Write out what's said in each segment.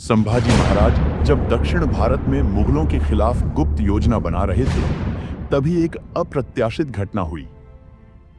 संभाजी महाराज जब दक्षिण भारत में मुगलों के खिलाफ गुप्त योजना बना रहे थे, तभी एक अप्रत्याशित घटना हुई।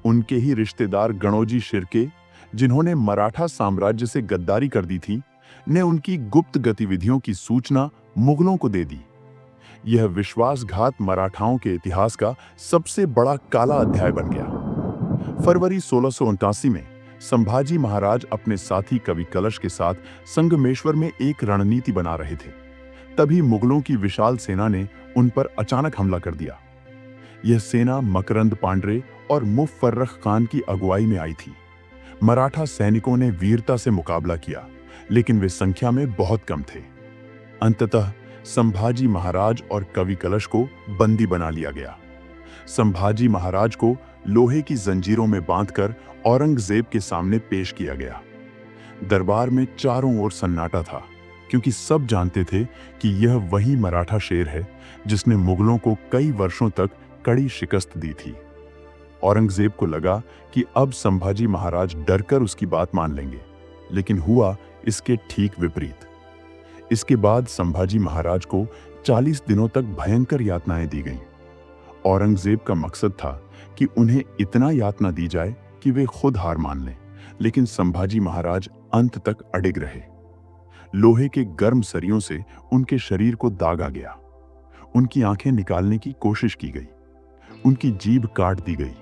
उनके ही रिश्तेदार गणोजी शिर्के, जिन्होंने मराठा साम्राज्य से गद्दारी कर दी थी, ने उनकी गुप्त गतिविधियों की सूचना मुगलों को दे दी। यह विश्वासघात मराठाओं के इतिहास का सबसे बड़ा काला अध्याय बन गया। फरवरी 1679 में संभाजी महाराज अपने साथी कवि कलश के साथ संगमेश्वर में एक रणनीति बना रहे थे। तभी मुगलों की विशाल सेना ने उन पर अचानक हमला कर दिया। यह सेना मकरंद पांड्रे और मुफर्रख खान की अगुवाई में आई थी। मराठा सैनिकों ने वीरता से मुकाबला किया, लेकिन वे संख्या में बहुत कम थे। अंततः संभाजी महाराज और कवि कलश को बंदी बना लिया गया। संभाजी महाराज को लोहे की जंजीरों में बांधकर औरंगजेब के सामने पेश किया गया। दरबार में चारों ओर सन्नाटा था, क्योंकि सब जानते थे कि यह वही मराठा शेर है जिसने मुगलों को कई वर्षों तक कड़ी शिकस्त दी थी। औरंगजेब को लगा कि अब संभाजी महाराज डरकर उसकी बात मान लेंगे, लेकिन हुआ इसके ठीक विपरीत। इसके बाद संभाजी महाराज को 40 दिनों तक भयंकर यातनाएं दी गईं। औरंगजेब का मकसद था कि उन्हें इतना यातना दी जाए कि वे खुद हार मान लें, लेकिन संभाजी महाराज अंत तक अडिग रहे। लोहे के गर्म सरियों से उनके शरीर को दागा गया। उनकी आंखें निकालने की कोशिश की गई। उनकी जीभ काट दी गई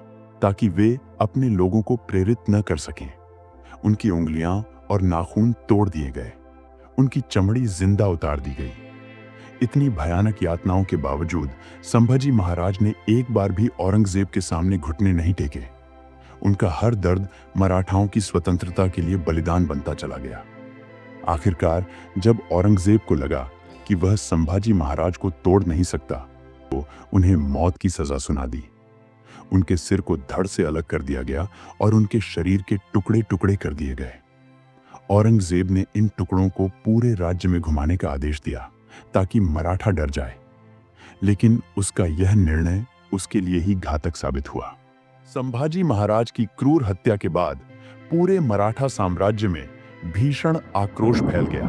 ताकि वे अपने लोगों को प्रेरित न कर सकें। उनकी उंगलियां और नाखून तोड़ दिए गए। उनकी चमड़ी जिंदा उतार दी गई। इतनी भयानक यातनाओं के बावजूद संभाजी महाराज ने एक बार भी औरंगजेब के सामने घुटने नहीं टेके। उनका हर दर्द मराठाओं की स्वतंत्रता के लिए बलिदान बनता चला गया। आखिरकार जब औरंगजेब को लगा कि वह संभाजी महाराज को तोड़ नहीं सकता, तो उन्हें मौत की सजा सुना दी। उनके सिर को धड़ से अलग कर दिया गया और उनके शरीर के टुकड़े टुकड़े कर दिए गए। औरंगजेब ने इन टुकड़ों को पूरे राज्य में घुमाने का आदेश दिया ताकि मराठा डर जाए, लेकिन उसका यह निर्णय उसके लिए ही घातक साबित हुआ। संभाजी महाराज की क्रूर हत्या के बाद पूरे मराठा साम्राज्य में भीषण आक्रोश फैल गया।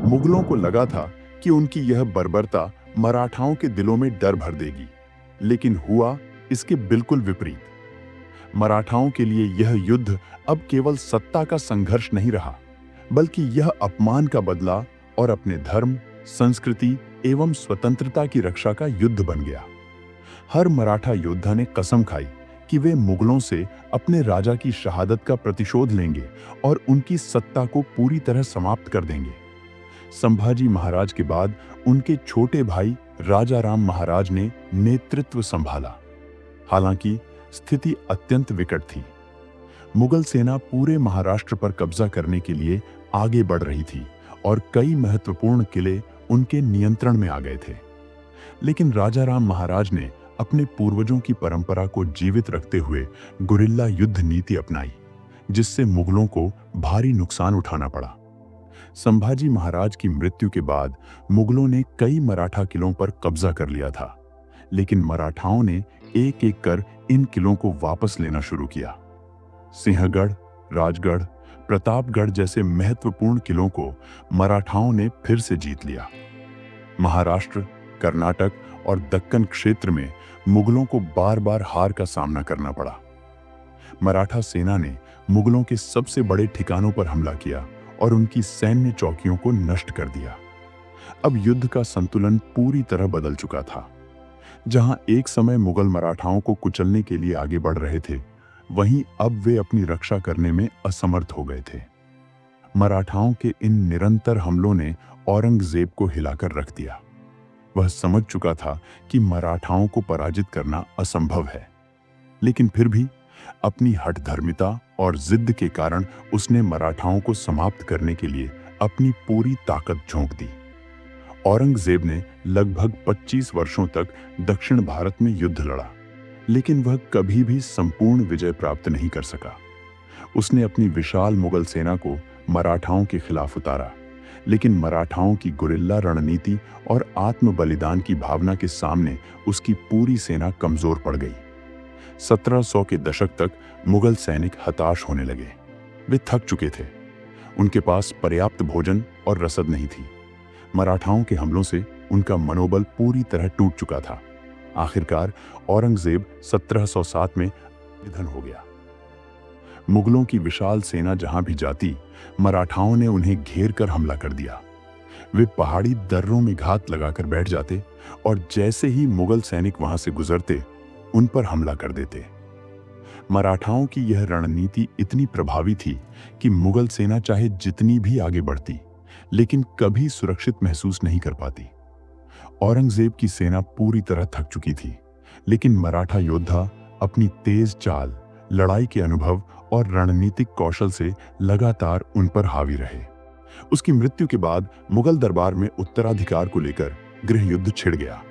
मुगलों को लगा था कि उनकी यह बर्बरता मराठाओं के दिलों में डर भर देगी, लेकिन हुआ इसके बिल्कुल विपरीत। मराठाओं के लिए यह युद्ध अब केवल सत्ता का संघर्ष नहीं रहा, बल्कि यह अपमान का बदला और अपने धर्म, संस्कृति एवं स्वतंत्रता की रक्षा का युद्ध बन गया। हर मराठा योद्धा ने कसम खाई कि वे मुगलों से अपने राजा की शहादत का प्रतिशोध लेंगे और उनकी सत्ता को पूरी तरह समाप्त कर देंगे। संभाजी महाराज के बाद उनके छोटे भाई राजा राम महाराज ने नेतृत्व संभाला। हालांकि स्थिति अत्यंत विकट थी। मुगल सेना पूरे महाराष्ट्र पर कब्जा करने के लिए आगे बढ़ रही थी और कई महत्वपूर्ण किले उनके नियंत्रण में आ गए थे। लेकिन राजा राम महाराज ने अपने पूर्वजों की परंपरा को जीवित रखते हुए गुरिल्ला युद्ध नीति अपनाई, जिससे मुगलों को भारी नुकसान उठाना पड़ा। संभाजी महाराज की मृत्यु के बाद मुगलों ने कई मराठा किलों पर कब्जा कर लिया था, लेकिन मराठाओं ने एक एक कर इन किलों को वापस लेना शुरू किया। सिंहगढ़, राजगढ़, प्रतापगढ़ जैसे महत्वपूर्ण किलों को मराठाओं ने फिर से जीत लिया। महाराष्ट्र, कर्नाटक और दक्कन क्षेत्र में मुगलों को बार बार हार का सामना करना पड़ा। मराठा सेना ने मुगलों के सबसे बड़े ठिकानों पर हमला किया और उनकी सैन्य चौकियों को नष्ट कर दिया। अब युद्ध का संतुलन पूरी तरह बदल चुका था। जहां एक समय मुगल मराठाओं को कुचलने के लिए आगे बढ़ रहे थे, वहीं अब वे अपनी रक्षा करने में असमर्थ हो गए थे। मराठाओं के इन निरंतर हमलों ने औरंगजेब को हिलाकर रख दिया। वह समझ चुका था कि मराठाओं को पराजित करना असंभव है, लेकिन फिर भी अपनी हठधर्मिता और जिद के कारण उसने मराठाओं को समाप्त करने के लिए अपनी पूरी ताकत झोंक दी। औरंगजेब ने लगभग 25 वर्षों तक दक्षिण भारत में युद्ध लड़ा, लेकिन वह कभी भी संपूर्ण विजय प्राप्त नहीं कर सका। उसने अपनी विशाल मुगल सेना को मराठाओं के खिलाफ उतारा, लेकिन मराठाओं की गुरिल्ला रणनीति और आत्म बलिदान की भावना के सामने उसकी पूरी सेना कमजोर पड़ गई। 1700 के दशक तक मुगल सैनिक हताश होने लगे। वे थक चुके थे। उनके पास पर्याप्त भोजन और रसद नहीं थी। मराठाओं के हमलों से उनका मनोबल पूरी तरह टूट चुका था। आखिरकार औरंगजेब 1707 में निधन हो गया। मुगलों की विशाल सेना जहां भी जाती, मराठाओं ने उन्हें घेर कर हमला कर दिया। वे पहाड़ी दर्रों में घात लगाकर बैठ जाते और जैसे ही मुगल सैनिक वहां से गुजरते, उन पर हमला कर देते। मराठाओं की यह रणनीति इतनी प्रभावी थी कि मुगल सेना चाहे जितनी भी आगे बढ़ती, लेकिन कभी सुरक्षित महसूस नहीं कर पाती। औरंगजेब की सेना पूरी तरह थक चुकी थी, लेकिन मराठा योद्धा अपनी तेज चाल, लड़ाई के अनुभव और रणनीतिक कौशल से लगातार उन पर हावी रहे। उसकी मृत्यु के बाद मुगल दरबार में उत्तराधिकार को लेकर गृह युद्ध छिड़ गया।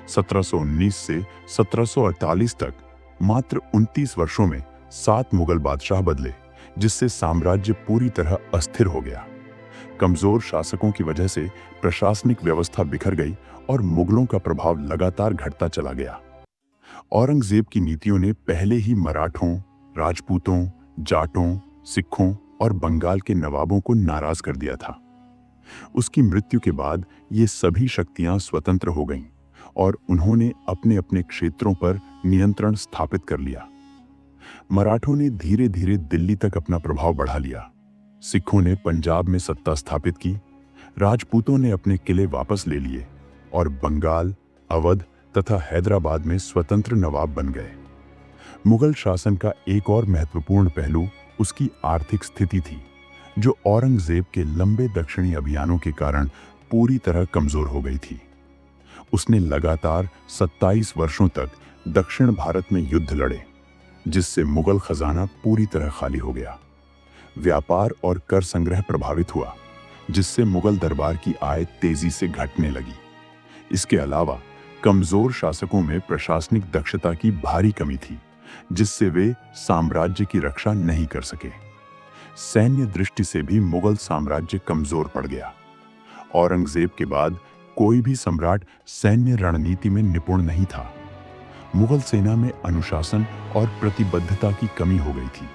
1719 से 1748 तक मात्र 29 वर्षों में 7 मुगल बादशाह बदले, जिससे साम्राज्य पूरी तरह अस्थिर हो गया। कमजोर शासकों की वजह से प्रशासनिक व्यवस्था बिखर गई और मुगलों का प्रभाव लगातार घटता चला गया। औरंगजेब की नीतियों ने पहले ही मराठों, राजपूतों, जाटों, सिखों और बंगाल के नवाबों को नाराज कर दिया था। उसकी मृत्यु के बाद ये सभी शक्तियां स्वतंत्र हो गईं और उन्होंने अपने अपने क्षेत्रों पर नियंत्रण स्थापित कर लिया। मराठों ने धीरे धीरे दिल्ली तक अपना प्रभाव बढ़ा लिया। सिखों ने पंजाब में सत्ता स्थापित की, राजपूतों ने अपने किले वापस ले लिए और बंगाल, अवध तथा हैदराबाद में स्वतंत्र नवाब बन गए। मुगल शासन का एक और महत्वपूर्ण पहलू उसकी आर्थिक स्थिति थी, जो औरंगजेब के लंबे दक्षिणी अभियानों के कारण पूरी तरह कमजोर हो गई थी। उसने लगातार 27 वर्षों तक दक्षिण भारत में युद्ध लड़े, जिससे मुगल खजाना पूरी तरह खाली हो गया। व्यापार और कर संग्रह प्रभावित हुआ, जिससे मुगल दरबार की आय तेजी से घटने लगी। इसके अलावा कमजोर शासकों में प्रशासनिक दक्षता की भारी कमी थी, जिससे वे साम्राज्य की रक्षा नहीं कर सके। सैन्य दृष्टि से भी मुगल साम्राज्य कमजोर पड़ गया। औरंगजेब के बाद कोई भी सम्राट सैन्य रणनीति में निपुण नहीं था। मुगल सेना में अनुशासन और प्रतिबद्धता की कमी हो गई थी,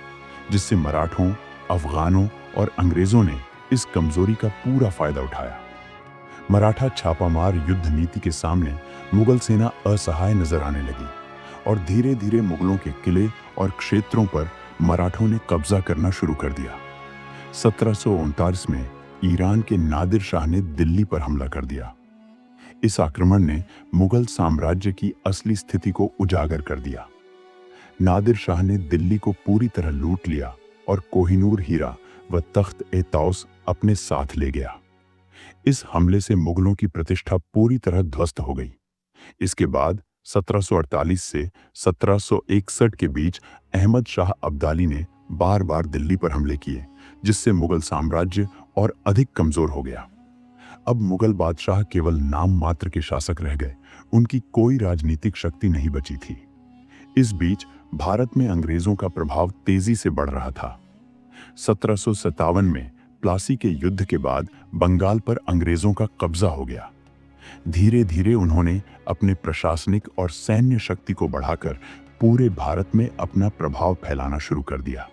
जिससे मराठों, अफगानों और अंग्रेजों ने इस कमजोरी का पूरा फायदा उठाया। मराठा छापामार युद्ध नीति के सामने मुगल सेना असहाय नजर आने लगी और धीरे धीरे मुगलों के किले और क्षेत्रों पर मराठों ने कब्जा करना शुरू कर दिया। 1739 में ईरान के नादिर शाह ने दिल्ली पर हमला कर दिया। इस आक्रमण ने मुगल साम्राज्य की असली स्थिति को उजागर कर दिया। नादिर शाह ने दिल्ली को पूरी तरह लूट लिया और कोहिनूर हीरा व तख्त-ए-तौस अपने साथ ले गया। इस हमले से मुगलों की प्रतिष्ठा पूरी तरह ध्वस्त हो गई। इसके बाद 1748 से 1761 के बीच अहमद शाह अब्दाली ने बार बार दिल्ली पर हमले किए, जिससे मुगल साम्राज्य और अधिक कमजोर हो गया। अब मुगल बादशाह केवल नाम मात्र के शासक रह गए, उनकी कोई राजनीतिक शक्ति नहीं बची थी। इस बीच भारत में अंग्रेजों का प्रभाव तेजी से बढ़ रहा था। 1757 में प्लासी के युद्ध के बाद बंगाल पर अंग्रेजों का कब्जा हो गया। धीरे धीरे उन्होंने अपने प्रशासनिक और सैन्य शक्ति को बढ़ाकर पूरे भारत में अपना प्रभाव फैलाना शुरू कर दिया।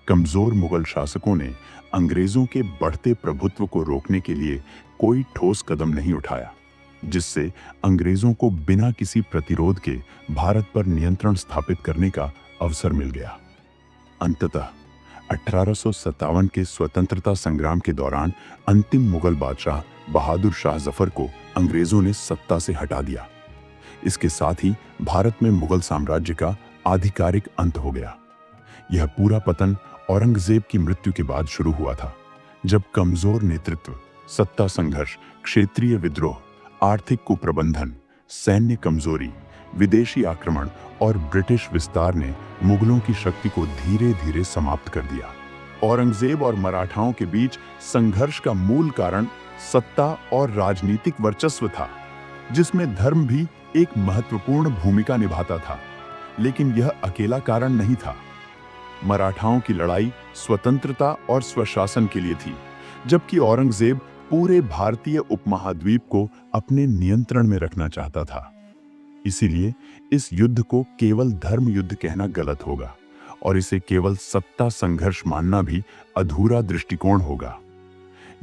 कमजोर मुगल शासकों ने अंग्रेजों के बढ़ते प्रभुत्व को रोकने के लिए कोई ठोस कदम नहीं उठाया, जिससे अंग्रेजों को बिना किसी प्रतिरोध के भारत पर नियंत्रण स्थापित करने का अवसर मिल गया। अंततः 1857 के स्वतंत्रता संग्राम के दौरान अंतिम मुगल बादशाह बहादुर शाह जफर को अंग्रेजों ने सत्ता से हटा दिया। इसके साथ ही भारत में मुगल साम्राज्य का आधिकारिक अंत हो गया। यह पूरा पतन औरंगजेब की मृत्यु के बाद शुरू हुआ था, जब कमजोर नेतृत्व, सत्ता संघर्ष, क्षेत्रीय विद्रोह, आर्थिक कुप्रबंधन, सैन्य कमजोरी, विदेशी आक्रमण और ब्रिटिश विस्तार ने मुगलों की शक्ति को धीरे धीरे समाप्त कर दिया। औरंगजेब और मराठाओं के बीच संघर्ष का मूल कारण सत्ता और राजनीतिक वर्चस्व था, जिसमें धर्म भी एक महत्वपूर्ण भूमिका निभाता था, लेकिन यह अकेला कारण नहीं था। मराठाओं की लड़ाई स्वतंत्रता और स्वशासन के लिए थी, जबकि औरंगजेब पूरे भारतीय उपमहाद्वीप को अपने नियंत्रण में रखना चाहता था। इसीलिए इस युद्ध को केवल धर्म युद्ध कहना गलत होगा और इसे केवल सत्ता संघर्ष मानना भी अधूरा दृष्टिकोण होगा।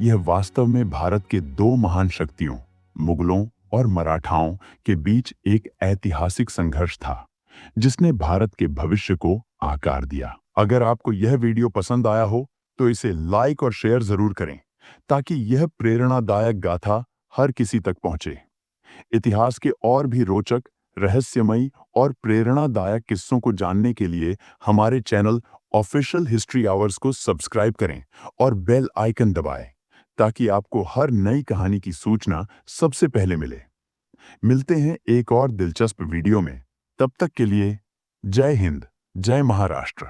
यह वास्तव में भारत के दो महान शक्तियों, मुगलों और मराठाओं के बीच एक ऐतिहासिक संघर्ष था, जिसने भारत के भविष्य को आकार दिया। अगर आपको यह वीडियो पसंद आया हो, तो इसे लाइक और शेयर जरूर करें, ताकि यह प्रेरणादायक गाथा हर किसी तक पहुंचे। इतिहास के और भी रोचक, रहस्यमयी और प्रेरणादायक किस्सों को जानने के लिए हमारे चैनल ऑफिशियल हिस्ट्री आवर्स को सब्सक्राइब करें और बेल आइकन दबाएं, ताकि आपको हर नई कहानी की सूचना सबसे पहले मिले। मिलते हैं एक और दिलचस्प वीडियो में। तब तक के लिए जय हिंद, जय महाराष्ट्र।